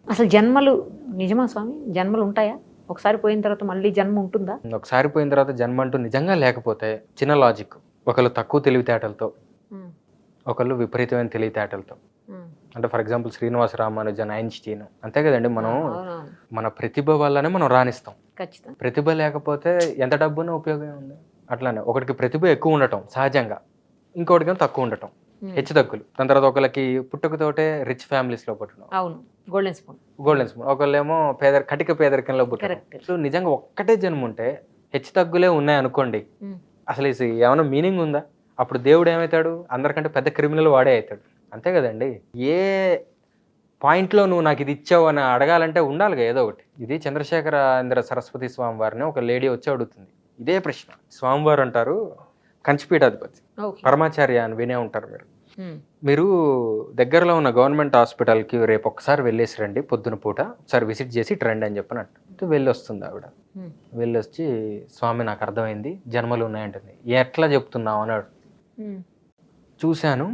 అసలు జన్మలు నిజమా స్వామి? జన్మలు ఉంటాయా? ఒకసారి పోయిన తర్వాత మళ్ళీ జన్మ ఉంటుందా? ఒకసారి పోయిన తర్వాత జన్మ అంటూ నిజంగా లేకపోతే చిన్న లాజిక్. ఒకళ్ళు తక్కువ తెలివితేటలతో, హ్మ్. ఒకళ్ళు విపరీతమైన తెలివితేటలతో. హ్మ్. అంటే for example 'Srinivasa Ramanujan', 'Einstein' అంతే కదండీ. మనం అవునవును. మన ప్రతిభ వల్లనే మనం రాణిస్తాం. ఖచ్చితంగా. ప్రతిభ లేకపోతే ఎంత డబ్బున్న ఉపయోగం ఉంది. అట్లానే ఒకడికి ప్రతిభ ఎక్కువ ఉండటం సహజంగా, ఇంకోటికేమో తక్కువ ఉండటం హ్మ్. హెచ్చుతగ్గులు. దాని తర్వాత ఒకళ్ళకి పుట్టుకతోటే రిచ్ ఫ్యామిలీస్‌లో పుట్టడం, అవును. Golden spoon. Golden spoon. ఒకళ్ళేమో కటిక పేదరికంలో పుట్టడం. కరెక్ట్. సో నిజంగా ఒక్కటే జన్మ ఉంటే హెచ్చుతగ్గులే ఉన్నాయనుకోండి, హ్మ్. అసలు ఏమైనా మీనింగ్ ఉందా? అప్పుడు దేవుడు ఏమైతాడు? అందరికంటే పెద్ద క్రిమినల్ వాడే అవుతాడు. అంతే కదండీ. ఏ పాయింట్‌లో నువ్వు నాకిది ఇచ్చావు అని అడగాలంటే ఉండాలిగా ఏదో ఒకటి. ఇది చంద్రశేఖరేంద్ర సరస్వతి స్వామి వారిని ఒక లేడీ వచ్చి అడుగుతుంది. ఇదే ప్రశ్న. స్వామివారు అంటారు, కంచిపీఠాధిపతి ఓకే. పరమాచార్య అని వినే ఉంటారు మీరు. హ్మ్. మీరు దగ్గరలో ఉన్న గవర్నమెంట్ హాస్పిటల్‌కి రేపు ఒక్కసారి వెళ్ళేసి రండి పొద్దున పూట. ఒకసారి విజిట్ చేసి ఇటు రండి అని చెప్పినట్టు. వెళ్ళొస్తుంది ఆవిడ. హ్మ్. వెళ్ళొచ్చి స్వామి నాకు అర్థమైంది, జన్మలు ఉన్నాయంటుంది. ఎట్లా చెప్తున్నావు అన్నాడు. హ్మ్. చూశాను,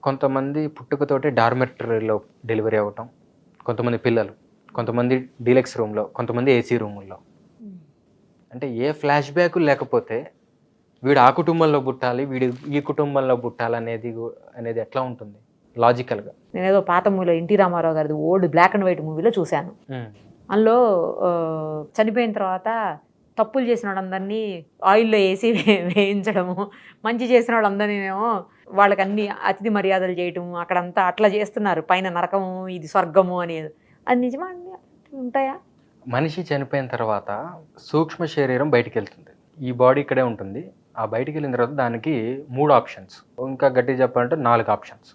కొంతమంది పుట్టుకతోటే డార్మెటరీలో డెలివరీ అవ్వటం, కొంతమంది పిల్లలు, కొంతమంది డీలక్స్ రూమ్‌లో, కొంతమంది ఏసీ రూముల్లో. హ్మ్. అంటే ఏ ఫ్లాష్ బ్యాకులు లేకపోతే వీడు ఆ కుటుంబంలో పుట్టాలి, వీడు ఈ కుటుంబంలో పుట్టాలనేది ఎట్లా ఉంటుంది లాజికల్‌గా? నేనేదో పాత మూవీలో 'ఎన్టీ రామారావు' గారిది ఓల్డ్ బ్లాక్ అండ్ వైట్ మూవీలో చూశాను. అందులో చనిపోయిన తర్వాత తప్పులు చేసిన వాళ్ళందరినీ ఆయిల్‌లో ఏసి వేయించడము, మంచి చేసిన వాళ్ళందరినేమో వాళ్ళకన్నీ అతిథి మర్యాదలు చేయటము, అక్కడంతా అట్లా చేస్తున్నారు. పైన నరకము, ఇది స్వర్గము అనేది. అది నిజమా అండి? ఉంటాయా? మనిషి చనిపోయిన తర్వాత సూక్ష్మ శరీరం బయటికెళ్తుంది. ఈ బాడీ ఇక్కడే ఉంటుంది. ఆ బయటికెళ్ళిన తర్వాత దానికి 3 ఆప్షన్స్. ఇంకా గట్టిగా చెప్పాలంటే 4 ఆప్షన్స్.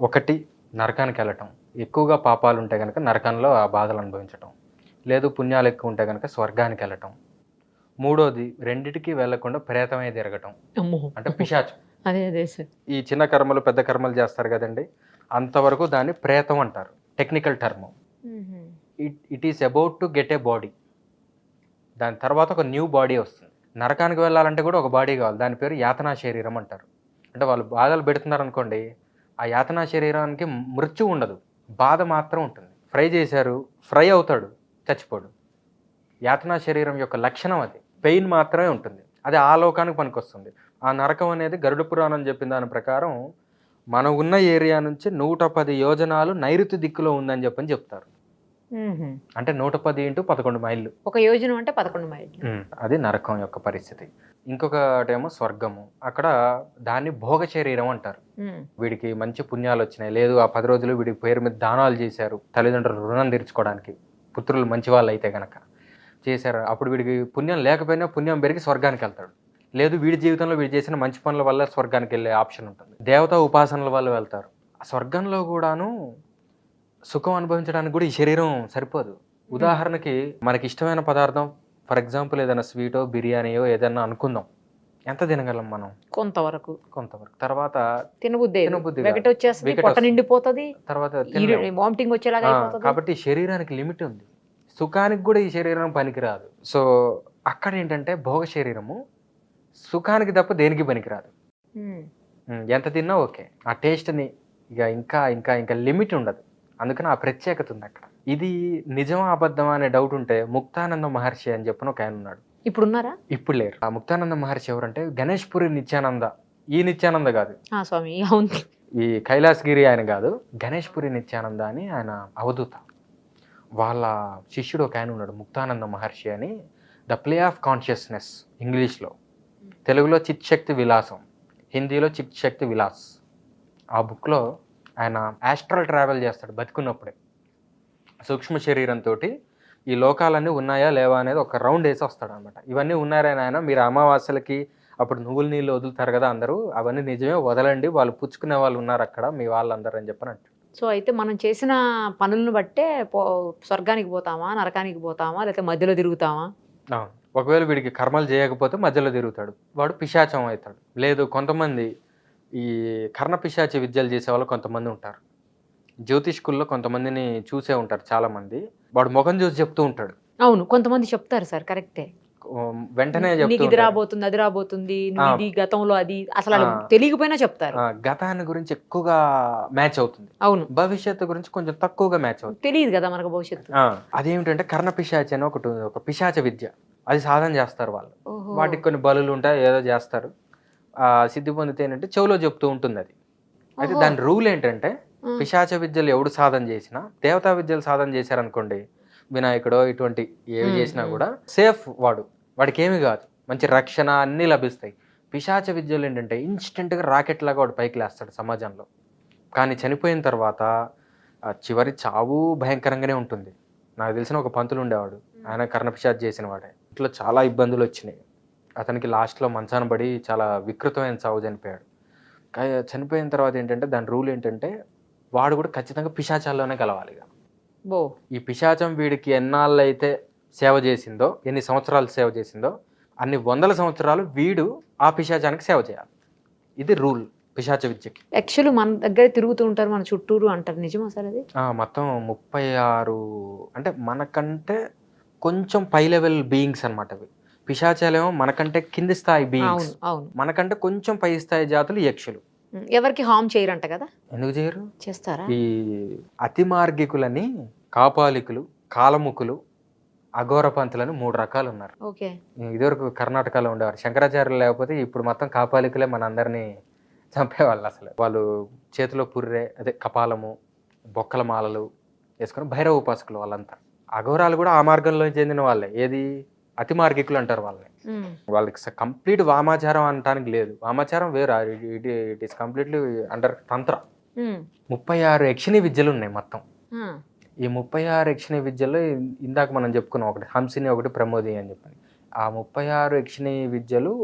ఒకటి నరకానికెళ్ళటం. ఎక్కువగా పాపాలుంటే గనక నరకంలో ఆ బాధలు అనుభవించటం. లేదు పుణ్యాలు ఎక్కువ ఉంటే గనక స్వర్గానికెళ్ళటం. మూడోది రెండిటికి వెళ్ళకుండా ప్రేతమై తిరగటం. అమ్మో! అంటే పిశాచం. అదే సార్. ఈ చిన్న కర్మలు, పెద్ద కర్మలు చేస్తారు గదండీ! అంతవరకు దాన్ని ప్రేతం అంటారు. Technical term. హుహు. It is about to get a body. దాని తర్వాత ఒక న్యూ బాడీ వస్తుంది. నరకానికి వెళ్ళాలంటే కూడా ఒక బాడీ కావాలి. దాని పేరు యాతనా శరీరం అంటారు. అంటే వాళ్ళు బాధలు పెడుతున్నారనుకోండి, ఆ యాతనా శరీరానికి మృత్యువు ఉండదు. బాధ మాత్రం ఉంటుంది. ఫ్రై చేశారు, ఫ్రై అవుతాడు, చచ్చిపోడు. యాతనా శరీరం యొక్క లక్షణం అది. పెయిన్ మాత్రమే ఉంటుంది. అది ఆ లోకానికి పనికొస్తుంది. ఆ నరకం అనేది గరుడ పురాణం చెప్పిన దాని ప్రకారం మనం ఉన్న ఏరియా నుంచి 110 యోజనాలు నైరుతి దిక్కులో ఉందని చెప్తారు. హుహు. అంటే 110 ఇంటూ 11 మైళ్ళు. ఒక యోజనం అంటే 11 మైళ్ళు. అది నరకం యొక్క పరిస్థితి. ఇంకొకటేమో స్వర్గము. అక్కడ దాన్ని భోగ శరీరం అంటారు. హ్మ్. వీడికి మంచి పుణ్యాలు వచ్చినాయి. లేదు ఆ 10 రోజులు వీడి పేరు మీద దానాలు చేశారు. తల్లిదండ్రుల రుణం తీర్చుకోవడానికి. పుత్రులు మంచి వాళ్ళు అయితే గనక చేశారు. అప్పుడు వీడికి పుణ్యం లేకపోయినా పుణ్యం పెరిగి స్వర్గానికి వెళ్తాడు. లేదు వీడి జీవితంలో వీడు చేసిన మంచి పనుల వల్ల స్వర్గానికి వెళ్ళే ఆప్షన్ ఉంటుంది. దేవతా ఉపాసనల వల్ల వెళ్తారు. ఆ స్వర్గంలో కూడాను సుఖం అనుభవించడానికి కూడా ఈ శరీరం సరిపోదు. ఉదాహరణకి మనకి ఇష్టమైన పదార్థం, ఫర్ ఎగ్జాంపుల్ ఏదైనా స్వీటో, బిర్యానీయో ఏదైనా అనుకుందాం. ఎంత తినగలం మనం? కొంతవరకు. కొంతవరకు. తర్వాత తినబుద్ది కాదు. వెగటొచ్చేస్తది, వికెట్ పొట్ట వస్తుంది. నిండిపోతది. తర్వాత తినలేం. వామిటింగ్ వచ్చేలాగా అయిపోతది. కాబట్టి శరీరానికి లిమిట్ ఉంది. సుఖానికి కూడా ఈ శరీరం పనికిరాదు. సో అక్కడ ఏంటంటే భోగ శరీరము సుఖానికి తప్ప దేనికి పనికిరాదు. హ్మ్. ఎంత తిన్నా ఓకే. ఆ టేస్ట్‌ని ఇక ఇంకా లిమిట్ ఉండదు. అందుకని ఆ ప్రత్యేకత ఉంది అక్కడ. ఇది నిజమా? అబద్ధమా? అనే డౌట్ ఉంటే ముక్తానంద మహర్షి అని చెప్పిన ఒక ఆయన ఉన్నాడు. ఇప్పుడున్నారా? ఇప్పుడు లేరు. ఆ ముక్తానంద మహర్షి ఎవరంటే గణేష్‌పురి నిత్యానంద. ఈ నిత్యానంద కాదు. ఆ! స్వామి అవును. ఈ కైలాసగిరి ఆయన కాదు. గణేష్‌పురి నిత్యానంద అని ఆయన అవధూత. వాళ్ళ శిష్యుడు ఒక ఆయన ఉన్నాడు, ముక్తానంద మహర్షి అని. ద ప్లే ఆఫ్ కాన్షియస్నెస్ ఇంగ్లీష్‌లో. తెలుగులో చిత్శక్తి విలాసం, హిందీలో చిత్శక్తి విలాస్. ఆ బుక్‌లో ఆయన యాస్ట్రల్ ట్రావెల్ చేస్తాడు బతికున్నప్పుడే. సూక్ష్మ శరీరంతోటి ఈ లోకాలన్నీ ఉన్నాయా లేవా అనేది ఒక రౌండ్ వేసి వస్తాడనమాట. ఇవన్నీ ఉన్నారని ఆయన, మీరు అమావాస్యలకి అప్పుడు నువ్వుల నీళ్ళు వదులుతారు కదా అందరూ, అవన్నీ నిజమే, వదలండి, వాళ్ళు పుచ్చుకునే వాళ్ళు ఉన్నారు అక్కడ మీ వాళ్ళందరూ అని చెప్పినట్టు. సో, అయితే మనం చేసిన పనులను బట్టే స్వర్గానికి పోతామా? నరకానికి పోతామా? లేకపోతే మధ్యలో తిరుగుతామా? అవును. ఒకవేళ వీడికి కర్మలు చేయకపోతే మధ్యలో తిరుగుతాడు, వాడు పిశాచం అవుతాడు. లేదు కొంతమంది ఈ కర్ణ పిశాచి విద్యలు చేసేవాళ్ళు కొంతమంది ఉంటారు. జ్యోతిష్కుల్లో కొంతమందిని చూసే ఉంటారు చాలామంది. వాడు ముఖం చూసి చెప్తూ ఉంటాడు. అవును. కొంతమంది చెప్తారు సార్. కరెక్టే. వెంటనే నీకు చెప్తూ ఇది ఉంటారు. రాబోతుంది, అది రాబోతుంది, నువ్వు ఆ. ఇది గతంలో అది అసలు ఆ. వాళ్ళకి తెలియకపోయినా చెప్తారు. గతాన్ని గురించి ఎక్కువగా మ్యాచ్ అవుతుంది, అవును, భవిష్యత్తు గురించి కొంచెం తక్కువగా మ్యాచ్ అవుతుంది. తెలియదు కదా మనకు భవిష్యత్తు. అదేమిటంటే కర్ణ పిశాచి అని ఒకటి ఉంది, ఒక పిశాచ విద్య. అది సాధన చేస్తారు వాళ్ళు. ఓహో. వాటికి కొన్ని బలులు ఉంటాయి, ఏదో చేస్తారు. సిద్ధి పొందితే ఏంటంటే చెవులో చెప్తూ ఉంటుంది అది. అయితే ఓహో. దాని రూల్ ఏంటంటే ఆ. పిశాచ విద్యలు ఎవడు సాధన చేసినా, దేవతా విద్యలు సాధన చేశారనుకోండి, వినాయకుడో ఇటువంటి ఏవి చేసినా కూడా సేఫ్, వాడికి ఏమి కాదు, మంచి రక్షణ అన్నీ లభిస్తాయి. పిశాచ విద్యలు ఏంటంటే ఇన్స్టెంట్గా రాకెట్ లాగా వాడు పైకి లేస్తాడు సమాజంలో. కానీ చనిపోయిన తర్వాత చివరి చావు భయంకరంగానే ఉంటుంది. నాకు తెలిసిన ఒక పంతులు ఉండేవాడు, ఆయన కర్ణపిశాచ్ చేసిన వాడే. ఇంట్లో చాలా ఇబ్బందులు వచ్చినాయి, అతనికి లాస్ట్లో మంచాన పడి చాలా వికృతమైన చావు చనిపోయాడు. చనిపోయిన తర్వాత ఏంటంటే దాని రూల్ ఏంటంటే వాడు కూడా ఖచ్చితంగా పిశాచాల్లోనే కలవాలి. బో. ఈ పిశాచం వీడికి ఎన్నాళ్ళు అయితే సేవ చేసిందో, ఎన్ని సంవత్సరాలు సేవ చేసిందో, అన్ని వందల సంవత్సరాలు వీడు ఆ పిశాచానికి సేవ చేయాలి. ఇది రూల్ పిశాచ విద్యకి. యాక్చువల్లీ మన దగ్గర తిరుగుతూ ఉంటారు, మన చుట్టూరు అంటారు, నిజమా సార్ అది? మొత్తం 36 అంటే మనకంటే కొంచెం పై లెవెల్ బీయింగ్స్ అనమాట అవి. పిశాచాలేమో మనకంటే కింది స్థాయి బీయింగ్స్, అవును, అవును. మనకంటే కొంచెం పై స్థాయి జాతులు యక్షులు. ఎవరికి హార్మ్ చేయరంట కదా? ఎందుకు చేయరు? చేస్తారా? ఈ అతి మార్గికులని, కాపాలికులు, కాలముకులు, అఘోర పంతులని 3 రకాలు ఉన్నారు. ఓకే. ఇదివరకు కర్ణాటకలో ఉండేవారు. శంకరాచార్యులు లేకపోతే ఇప్పుడు మొత్తం కాపాలికులే మన అందరినీ చంపేవాళ్ళు. అసలు వాళ్ళు చేతిలో పుర్రె, అదే కపాలము, బొక్కల మాలలు వేసుకొని భైరవ ఉపాసకులు వాళ్ళంతా. అఘోరాలు కూడా ఆ మార్గంలో చెందిన వాళ్ళే. ఏది అతి మార్గికులు అంటారు వాళ్ళని. వాళ్ళకి కంప్లీట్ వామాచారం అనటానికి లేదు, వామాచారం వేరు, ఇట్ ఈస్ కంప్లీట్లీ అండర్ తంత్ర. 36 యక్షిణీ విద్యలు ఉన్నాయి మొత్తం. ఈ 36 యక్షిణీ విద్యల్లో ఇందాక మనం చెప్పుకున్నాం, ఒకటి హంసిని, ఒకటి ప్రమోది అని చెప్పని. ఆ 36 యక్షిణీ విద్యలు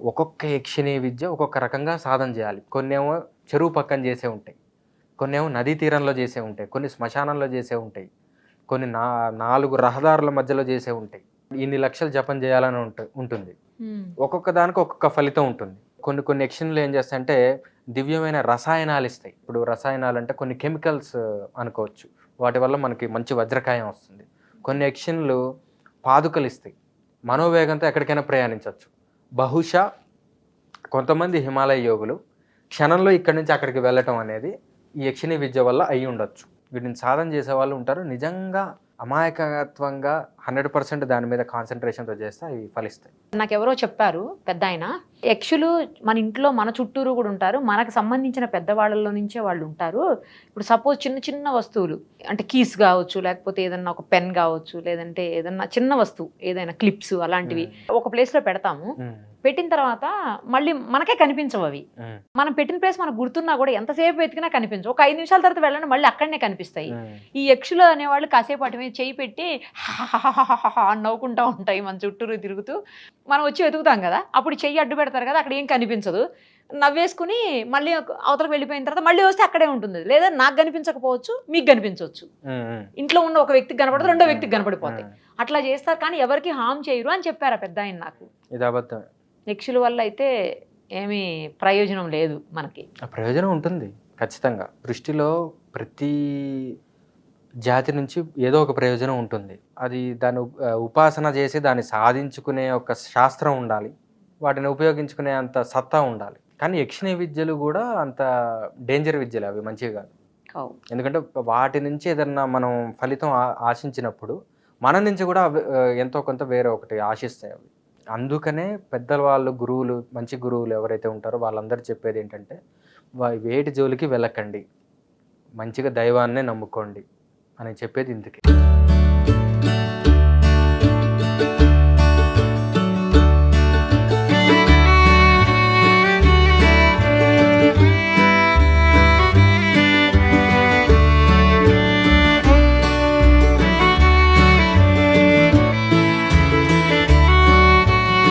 ఒక్కొక్క యక్షిణీ విద్య ఒక్కొక్క రకంగా సాధన చేయాలి. కొన్నేమో చెరువు పక్కన చేసే ఉంటాయి, కొన్నేమో నదీ తీరంలో చేసే ఉంటాయి, కొన్ని శ్మశానంలో చేసే ఉంటాయి, కొన్ని 4 రహదారుల మధ్యలో చేసే ఉంటాయి. ఇన్ని లక్షలు జపం చేయాలని ఉంటుంది. ఒక్కొక్క దానికి ఒక్కొక్క ఫలితం ఉంటుంది. కొన్ని యక్షిణులు ఏం చేస్తాయంటే దివ్యమైన రసాయనాలు ఇస్తాయి. ఇప్పుడు రసాయనాలు అంటే కొన్ని కెమికల్స్ అనుకోవచ్చు, వాటి వల్ల మనకి మంచి వజ్రకాయం వస్తుంది. కొన్ని యక్షిణులు పాదుకలు ఇస్తాయి, మనోవేగంతో ఎక్కడికైనా ప్రయాణించవచ్చు. బహుశా కొంతమంది హిమాలయ యోగులు క్షణంలో ఇక్కడి నుంచి అక్కడికి వెళ్ళటం అనేది ఈ యక్షిణీ విద్య వల్ల అయి ఉండొచ్చు. వీటిని సాధన చేసే వాళ్ళు ఉంటారు, నిజంగా అమాయకత్వంగా 100% దాని మీద కాన్సన్ట్రేషన్తో చేస్తే అవి ఫలిస్తాయి. నాకు ఎవరో చెప్పారు పెద్ద ఆయన, యక్షులు మన ఇంట్లో మన చుట్టూరు కూడా ఉంటారు, మనకు సంబంధించిన పెద్దవాళ్ళలో నుంచే వాళ్ళు ఉంటారు. ఇప్పుడు సపోజ్ చిన్న చిన్న వస్తువులు అంటే కీస్ కావచ్చు, లేకపోతే ఏదన్నా ఒక పెన్ కావచ్చు, లేదంటే ఏదన్నా చిన్న వస్తువు ఏదైనా క్లిప్స్ అలాంటివి ఒక ప్లేస్లో పెడతాము. పెట్టిన తర్వాత మళ్ళీ మనకే కనిపించవు అవి. మనం పెట్టిన ప్లేస్ మనకు గుర్తున్నా కూడా ఎంతసేపు వెతికినా కనిపించవు. ఒక 5 నిమిషాల తర్వాత వెళ్ళండి మళ్ళీ అక్కడనే కనిపిస్తాయి. ఈ యక్షులు అనేవాళ్ళు కాసేపు అటు మీద చేయి పెట్టి అని నవ్వుకుంటూ ఉంటాయి మన చుట్టూరు తిరుగుతూ. మనం వచ్చి వెతుకుతాం కదా, అప్పుడు చెయ్యి అడ్డు పెడతారు కదా, అక్కడ ఏం కనిపించదు, నవ్వేసుకుని మళ్ళీ అవతలకు వెళ్ళిపోయిన తర్వాత మళ్ళీ వస్తే అక్కడే ఉంటుంది. లేదా నాకు కనిపించకపోవచ్చు, మీకు కనిపించవచ్చు. ఇంట్లో ఉన్న ఒక వ్యక్తికి కనపడదు, రెండో వ్యక్తికి కనపడిపోతాయి. అట్లా చేస్తారు కానీ ఎవరికి హామ్ చేయరు అని చెప్పారు ఆ పెద్ద ఆయన నాకు. ఇది అబద్ధం. యక్షుల వల్ల అయితే ఏమీ ప్రయోజనం లేదు మనకి. ప్రయోజనం ఉంటుంది ఖచ్చితంగా. దృష్టిలో ప్రతి జాతి నుంచి ఏదో ఒక ప్రయోజనం ఉంటుంది. అది దాన్ని ఉపాసన చేసి దాన్ని సాధించుకునే ఒక శాస్త్రం ఉండాలి, వాటిని ఉపయోగించుకునే అంత సత్తా ఉండాలి. కానీ యక్షిణీ విద్యలు కూడా అంత డేంజర్ విద్యలు, అవి మంచివి కాదు. ఎందుకంటే వాటి నుంచి ఏదన్నా మనం ఫలితం ఆశించినప్పుడు మన నుంచి కూడా ఎంతో కొంత వేరే ఒకటి ఆశిస్తాయి అవి. అందుకనే పెద్దవాళ్ళు, గురువులు, మంచి గురువులు ఎవరైతే ఉంటారో వాళ్ళందరూ చెప్పేది ఏంటంటే వేటి జోలికి వెళ్ళకండి, మంచిగా దైవాన్నే నమ్ముకోండి అని చెప్పేది ఇందుకే.